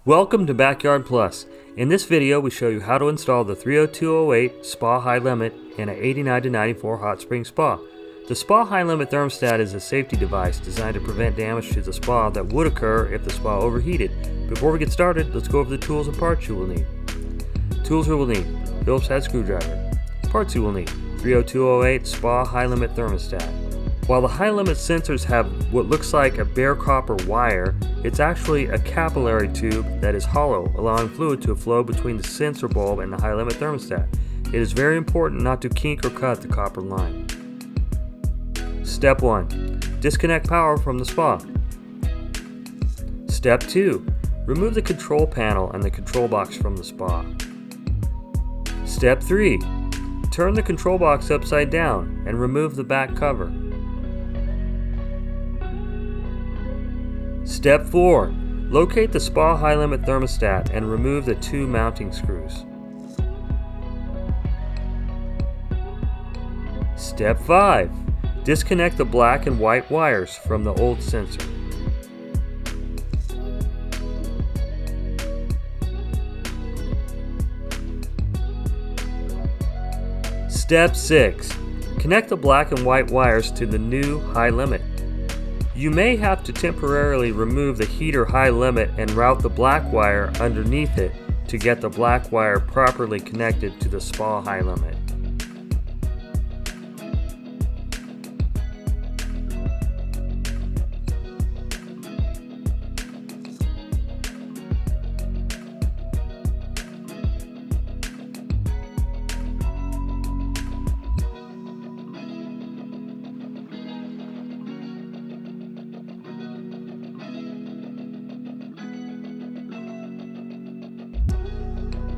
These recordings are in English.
Welcome to Backyard Plus. In this video we show you how to install the 30208 Spa Hight Limit in an 89 to 94 hot spring spa. The Spa Hight Limit thermostat is a safety device designed to prevent damage to the spa that would occur if the spa overheated. Before we get started, let's go over the tools and parts you will need. Tools you will need: Phillips head screwdriver. Parts you will need: 30208 Spa Hight Limit thermostat. While the high limit sensors have what looks like a bare copper wire, it's actually a capillary tube that is hollow, allowing fluid to flow between the sensor bulb and the high limit thermostat. It is very important not to kink or cut the copper line. Step 1. Disconnect power from the spa. Step 2. Remove the control panel and the control box from the spa. Step 3. Turn the control box upside down and remove the back cover. Step 4. Locate the Spa Hight Limit thermostat and remove the two mounting screws. Step 5. Disconnect the black and white wires from the old sensor. Step 6. Connect the black and white wires to the new high limit. You may have to temporarily remove the heater high limit and route the black wire underneath it to get the black wire properly connected to the Spa Hight Limit.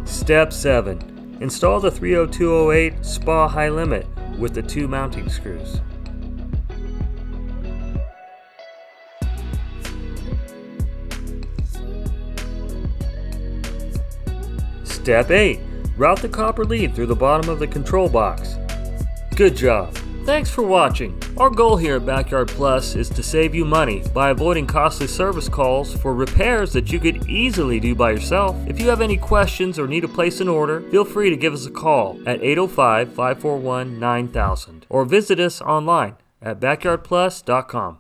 Step 7. Install the 30208 Spa Hight Limit with the two mounting screws. Step 8. Route the copper lead through the bottom of the control box. Good job! Thanks for watching. Our goal here at Backyard Plus is to save you money by avoiding costly service calls for repairs that you could easily do by yourself. If you have any questions or need to place an order, feel free to give us a call at 805-541-9000 or visit us online at backyardplus.com.